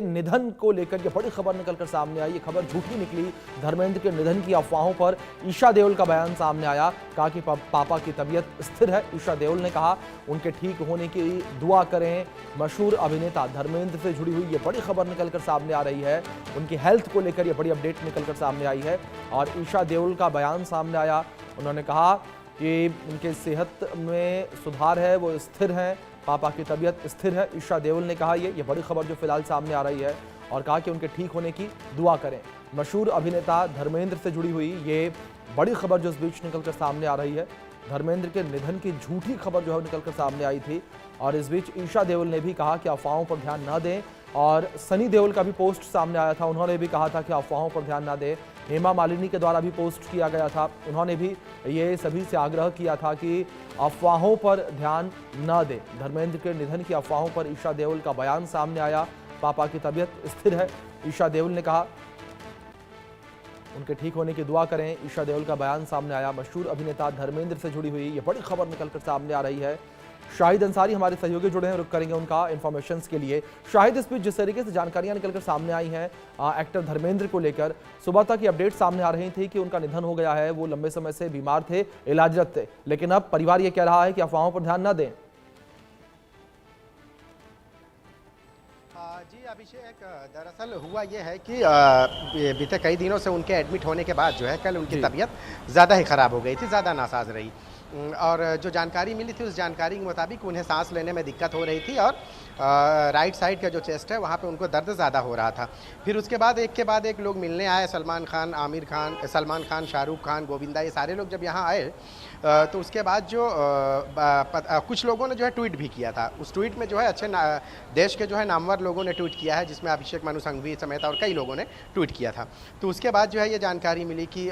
निधन को लेकर यह बड़ी खबर निकलकर सामने आई। ये खबर झूठी निकली। धर्मेंद्र के निधन की अफवाहों पर ईशा देओल का बयान सामने आया। कहा कि पापा की तबीयत स्थिर है। ईशा देओल ने कहा उनके ठीक होने की दुआ करें। मशहूर अभिनेता धर्मेंद्र से जुड़ी हुई ये बड़ी खबर निकलकर सामने आ रही है। उनकी हेल्थ को लेकर यह बड़ी अपडेट निकलकर सामने आई है और ईशा देओल का बयान सामने आया। उन्होंने कहा कि उनके सेहत में सुधार है, वो स्थिर हैं, पापा की तबीयत स्थिर है। ईशा देओल ने कहा ये बड़ी खबर जो फिलहाल सामने आ रही है और कहा कि उनके ठीक होने की दुआ करें। मशहूर अभिनेता धर्मेंद्र से जुड़ी हुई ये बड़ी खबर जो इस बीच निकलकर सामने आ रही है। धर्मेंद्र के निधन की झूठी खबर जो है निकलकर सामने आई थी और इस बीच ईशा देओल ने भी कहा कि अफवाहों पर ध्यान न दें और सनी देओल का भी पोस्ट सामने आया था। उन्होंने भी कहा था कि अफवाहों पर ध्यान न दें। हेमा मालिनी के द्वारा भी पोस्ट किया गया था। उन्होंने भी ये सभी से आग्रह किया था कि अफवाहों पर ध्यान न दें। धर्मेंद्र के निधन की अफवाहों पर ईशा देओल का बयान सामने आया। पापा की तबीयत स्थिर है। ईशा देओल ने कहा उनके ठीक होने की दुआ करें। ईशा देओल का बयान सामने आया। मशहूर अभिनेता धर्मेंद्र से जुड़ी हुई ये बड़ी खबर निकलकर सामने आ रही है। शाहिद अंसारी हमारे सहयोगी जुड़े हैं, रुक करेंगे उनका इन्फॉर्मेशन के लिए। शाहिद, इस बीच जिस तरीके से जानकारियां निकलकर सामने आई हैं एक्टर धर्मेंद्र को लेकर, सुबह तक ये अपडेट सामने आ रही थी कि उनका निधन हो गया है, वो लंबे समय से बीमार थे, इलाजरत थे, लेकिन अब परिवार ये कह रहा है कि अफवाहों पर ध्यान न दें। जी अभिषेक, दरअसल हुआ ये है कि बीते कई दिनों से उनके एडमिट होने के बाद जो है कल उनकी तबीयत ज़्यादा ही ख़राब हो गई थी, ज़्यादा नासाज रही और जो जानकारी मिली थी उस जानकारी के मुताबिक उन्हें सांस लेने में दिक्कत हो रही थी और राइट साइड का जो चेस्ट है वहाँ पे उनको दर्द ज़्यादा हो रहा था। फिर उसके बाद एक के बाद एक लोग मिलने आए। सलमान खान, आमिर खान, सलमान खान, शाहरुख खान, गोविंदा, ये सारे लोग जब यहाँ आए तो उसके बाद जो कुछ लोगों ने जो है ट्वीट भी किया था। उस ट्वीट में जो है अच्छे देश के जो है नामवर लोगों ने ट्वीट किया है, जिसमें अभिषेक मनु संघवी समेत और कई लोगों ने ट्वीट किया था। तो उसके बाद जो है ये जानकारी मिली कि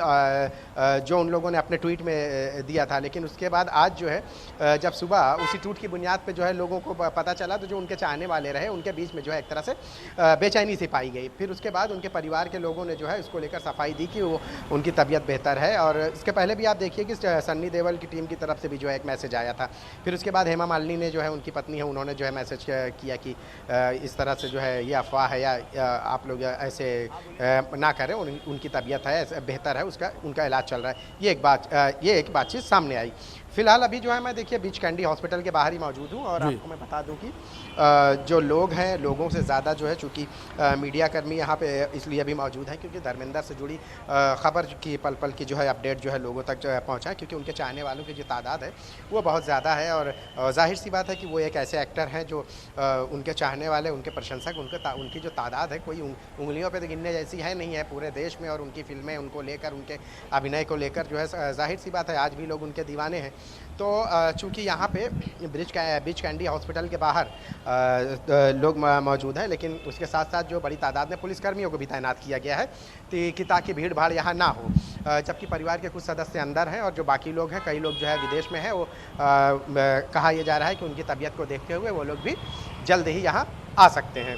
जो उन लोगों ने अपने ट्वीट में दिया था, लेकिन उसके बाद आज जो है जब सुबह उसी ट्वीट की बुनियाद पर जो है लोगों को पता चला तो जो उनके चाहने वाले रहे उनके बीच में जो है एक तरह से बेचैनी सी पाई गई। फिर उसके बाद उनके परिवार के लोगों ने जो है इसको लेकर सफाई दी कि वो उनकी तबीयत बेहतर है और इसके पहले भी आप देखिए कि सन्नी देओल की टीम की तरफ से भी जो है एक मैसेज आया था। फिर उसके बाद हेमा मालिनी ने जो है उनकी पत्नी है उन्होंने जो है मैसेज किया कि इस तरह से जो है ये अफवाह है या आप लोग ऐसे ना करें, उनकी तबीयत है बेहतर है, उसका उनका इलाज चल रहा है। ये एक बातचीत सामने आई। फिलहाल अभी जो है मैं देखिए बीच कैंडी हॉस्पिटल के बाहर ही मौजूद हूँ और आपको मैं बता दूं कि जो लोग हैं, लोगों से ज़्यादा जो है चूँकि मीडिया कर्मी यहाँ पे इसलिए भी मौजूद हैं क्योंकि धर्मेंद्र से जुड़ी खबर की पल पल की जो है अपडेट जो है लोगों तक जो है पहुँचा है, क्योंकि उनके चाहने वालों की जो तादाद है वो बहुत ज़्यादा है और जाहिर सी बात है कि वो एक ऐसे एक्टर हैं जो उनके चाहने वाले, उनके प्रशंसक, उनकी जो तादाद है कोई उंगलियों पर गिनने जैसी है नहीं है पूरे देश में। और उनकी फिल्में उनको लेकर, उनके अभिनय को लेकर जो है जाहिर सी बात है आज भी लोग उनके दीवाने हैं। तो चूँकि यहाँ पे बीच कैंडी हॉस्पिटल के बाहर लोग मौजूद हैं, लेकिन उसके साथ साथ जो बड़ी तादाद में पुलिसकर्मियों को भी तैनात किया गया है कि ताकि भीड़ भाड़ यहाँ ना हो। जबकि परिवार के कुछ सदस्य अंदर हैं और जो बाकी लोग हैं, कई लोग जो है विदेश में हैं, वो कहा यह जा रहा है कि उनकी तबीयत को देखते हुए वो लोग भी जल्द ही यहाँ आ सकते हैं।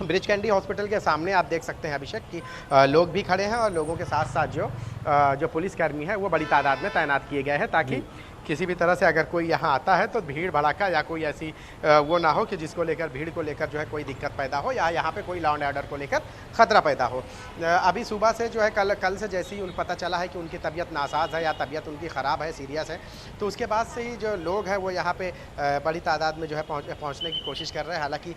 ब्रिज कैंडी हॉस्पिटल के सामने आप देख सकते हैं अभिषेक कि लोग भी खड़े हैं और लोगों के साथ साथ जो पुलिसकर्मी है वो बड़ी तादाद में तैनात किए गए हैं ताकि किसी भी तरह से अगर कोई यहाँ आता है तो भीड़ भड़ाका या कोई ऐसी वो ना हो कि जिसको लेकर, भीड़ को लेकर जो है कोई दिक्कत पैदा हो या यहाँ पे कोई लॉ एंड ऑर्डर को लेकर ख़तरा पैदा हो। अभी सुबह से जो है कल से जैसे ही उनको पता चला है कि उनकी तबीयत नासाज है या तबीयत उनकी ख़राब है, सीरियस है, तो उसके बाद से ही जो लोग हैं वो यहाँ पे बड़ी तादाद में जो है पहुँचने की कोशिश कर रहे हैं। हालाँकि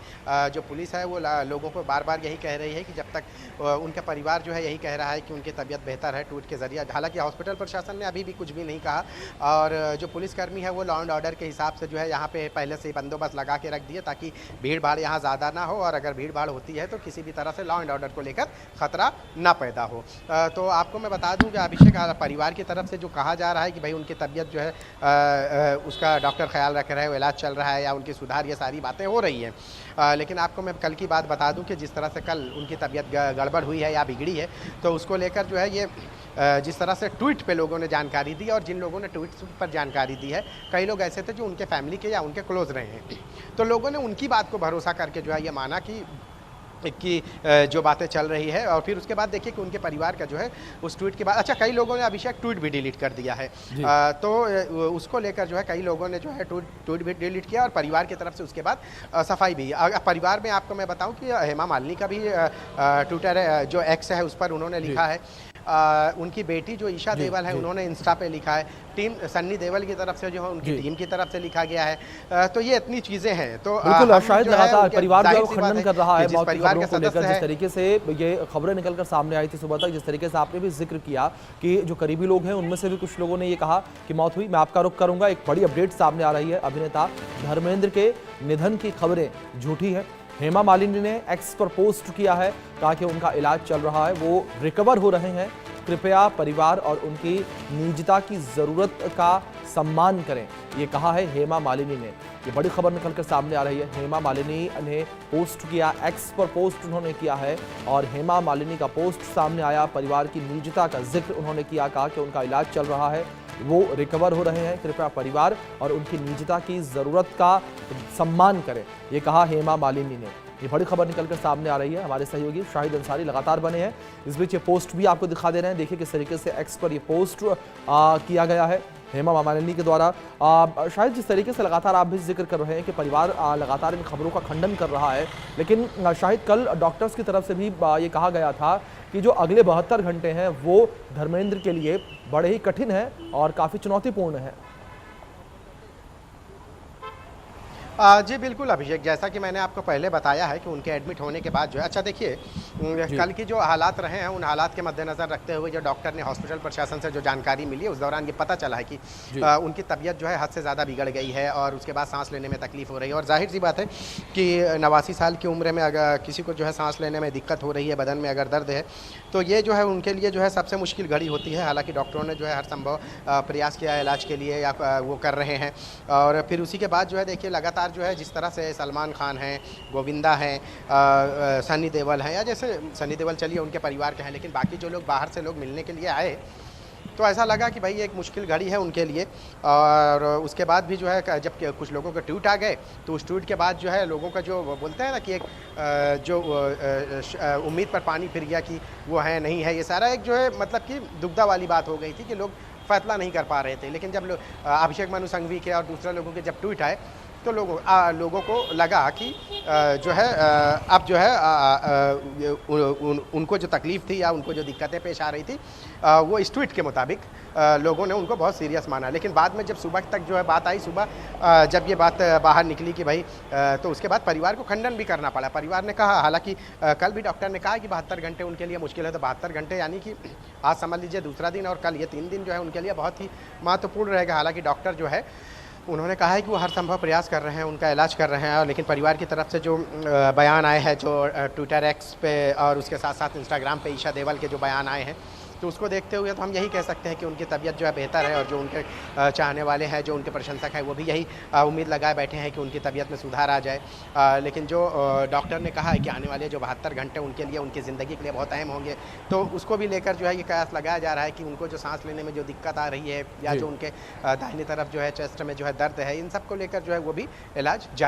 जो पुलिस है वो लोगों को बार बार यही कह रही है कि जब तक उनका परिवार जो है यही कह रहा है कि उनकी तबीयत बेहतर है ट्वीट के ज़रिए। हालाँकि हॉस्पिटल प्रशासन ने अभी भी कुछ भी नहीं कहा और जो पुलिसकर्मी है वो लॉ एंड ऑर्डर के हिसाब से जो है यहाँ पे पहले से ही बंदोबस्त लगा के रख दिए ताकि भीड़ भाड़ यहाँ ज़्यादा ना हो और अगर भीड़ भाड़ होती है तो किसी भी तरह से लॉ एंड ऑर्डर को लेकर ख़तरा ना पैदा हो। तो आपको मैं बता दूं कि अभिषेक, परिवार की तरफ से जो कहा जा रहा है कि भाई उनकी तबीयत जो है उसका डॉक्टर ख्याल रख रहे हैं, इलाज चल रहा है या उनकी सुधार, ये सारी बातें हो रही हैं। लेकिन आपको मैं कल की बात बता दूं कि जिस तरह से कल उनकी तबीयत गड़बड़ हुई है या बिगड़ी है, तो उसको लेकर जो है ये जिस तरह से ट्वीट पे लोगों ने जानकारी दी और जिन लोगों ने ट्वीट पर जानकारी दी है, कई लोग ऐसे थे जो उनके फैमिली के या उनके क्लोज रहे हैं, तो लोगों ने उनकी बात को भरोसा करके जो है ये माना कि की जो बातें चल रही है। और फिर उसके बाद देखिए कि उनके परिवार का जो है उस ट्वीट के बाद, अच्छा कई लोगों ने अभिषेक ट्वीट भी डिलीट कर दिया है, तो उसको लेकर जो है कई लोगों ने जो है ट्वीट भी डिलीट किया और परिवार की तरफ से उसके बाद सफाई भी। परिवार में आपको मैं बताऊं कि हेमा मालिनी का भी ट्विटर जो एक्स है उस पर उन्होंने लिखा है, उनकी बेटी जो ईशा देवल है उन्होंने इंस्टा पे लिखा है, टीम सन्नी देवल की तरफ से जो है उनकी टीम की तरफ से लिखा गया है। तो ये इतनी चीजें हैं। तो बिल्कुल शायद लगातार परिवार जो खंडन कर रहा है जिस परिवार को लेकर, जिस तरीके से ये खबरें निकलकर सामने आई थी सुबह तक, जिस तरीके से आपने भी जिक्र किया कि जो करीबी लोग हैं उनमें से भी कुछ लोगों ने ये कहा कि मौत हुई। मैं आपका रुख करूंगा, एक बड़ी अपडेट सामने आ रही है। अभिनेता धर्मेंद्र के निधन की खबरें झूठी है। हेमा मालिनी ने एक्स पर पोस्ट किया है, कहा कि उनका इलाज चल रहा है, वो रिकवर हो रहे हैं, कृपया परिवार और उनकी निजता की जरूरत का सम्मान करें, ये कहा है हेमा मालिनी ने। ये बड़ी खबर निकलकर सामने आ रही है। हेमा मालिनी ने पोस्ट किया, एक्स पर पोस्ट उन्होंने किया है और हेमा मालिनी का पोस्ट सामने आया, परिवार की निजता का जिक्र उन्होंने किया, कहा कि उनका इलाज चल रहा है, वो रिकवर हो रहे हैं, कृपया परिवार और उनकी निजता की जरूरत का सम्मान करें, ये कहा हेमा मालिनी ने। ये बड़ी खबर निकलकर सामने आ रही है। हमारे सहयोगी शाहिद अंसारी लगातार बने हैं, इस बीच ये पोस्ट भी आपको दिखा दे रहे हैं। देखिए किस तरीके से एक्स पर ये पोस्ट किया गया है हेमा मालिनी के द्वारा। शायद जिस तरीके से लगातार आप भी जिक्र कर रहे हैं कि परिवार लगातार इन खबरों का खंडन कर रहा है, लेकिन शायद कल डॉक्टर्स की तरफ से भी ये कहा गया था कि जो अगले 72 घंटे हैं वो धर्मेंद्र के लिए बड़े ही कठिन है और काफ़ी चुनौतीपूर्ण है। जी बिल्कुल अभिषेक, जैसा कि मैंने आपको पहले बताया है कि उनके एडमिट होने के बाद जो है, अच्छा देखिए कल की जो हालात रहे हैं उन हालात के मद्देनज़र रखते हुए जो डॉक्टर ने हॉस्पिटल प्रशासन से जो जानकारी मिली है उस दौरान ये पता चला है कि उनकी तबीयत जो है हद से ज़्यादा बिगड़ गई है और उसके बाद सांस लेने में तकलीफ हो रही है। और जाहिर सी बात है कि 89 साल की उम्र में अगर किसी को जो है सांस लेने में दिक्कत हो रही है, बदन में अगर दर्द है, तो ये जो है उनके लिए जो है सबसे मुश्किल घड़ी होती है। हालाँकि डॉक्टरों ने जो है हर संभव प्रयास किया इलाज के लिए, या वो कर रहे हैं। और फिर उसी के बाद जो है देखिए लगातार जो है जिस तरह से सलमान खान हैं, गोविंदा हैं, सन्नी देवल हैं, या जैसे सन्नी देवल चलिए उनके परिवार के हैं, लेकिन बाकी जो लोग बाहर से लोग मिलने के लिए आए तो ऐसा लगा कि भाई एक मुश्किल घड़ी है उनके लिए। और उसके बाद भी जो है जब कुछ लोगों के ट्वीट आ गए तो उस ट्वीट के बाद जो है लोगों का जो बोलते हैं ना कि एक जो उम्मीद पर पानी फिर गया कि वो है नहीं है, ये सारा एक जो है मतलब कि दुग्धा वाली बात हो गई थी कि लोग फैसला नहीं कर पा रहे थे। लेकिन जब अभिषेक मनु संघवी के और दूसरे लोगों के जब ट्वीट आए तो लोगों को लगा कि जो है अब जो है उनको जो तकलीफ़ थी या उनको जो दिक्कतें पेश आ रही थी वो इस ट्वीट के मुताबिक लोगों ने उनको बहुत सीरियस माना। लेकिन बाद में जब सुबह तक जो है बात आई, सुबह जब ये बात बाहर निकली कि भाई तो उसके बाद परिवार को खंडन भी करना पड़ा। परिवार ने कहा, हालांकि कल भी डॉक्टर ने कहा कि 72 घंटे उनके लिए मुश्किल है, तो 72 घंटे यानी कि आज समझ लीजिए दूसरा दिन और कल ये 3 दिन जो है उनके लिए बहुत ही महत्वपूर्ण रहेगा। हालांकि डॉक्टर जो है उन्होंने कहा है कि वो हर संभव प्रयास कर रहे हैं, उनका इलाज कर रहे हैं। लेकिन परिवार की तरफ से जो बयान आए हैं, जो ट्विटर एक्स पे और उसके साथ साथ इंस्टाग्राम पे ईशा देवल के जो बयान आए हैं, तो उसको देखते हुए तो हम यही कह सकते हैं कि उनकी तबीयत जो है बेहतर है। और जो उनके चाहने वाले हैं, जो उनके प्रशंसक हैं, वो भी यही उम्मीद लगाए बैठे हैं कि उनकी तबीयत में सुधार आ जाए। लेकिन जो डॉक्टर ने कहा है कि आने वाले जो 72 घंटे उनके लिए, उनकी ज़िंदगी के लिए बहुत अहम होंगे, तो उसको भी लेकर जो है ये कयास लगाया जा रहा है कि उनको जो सांस लेने में जो दिक्कत आ रही है या जो उनके दाहिनी तरफ जो है चेस्ट में जो है दर्द है, इन सब को लेकर जो है वो भी इलाज जारी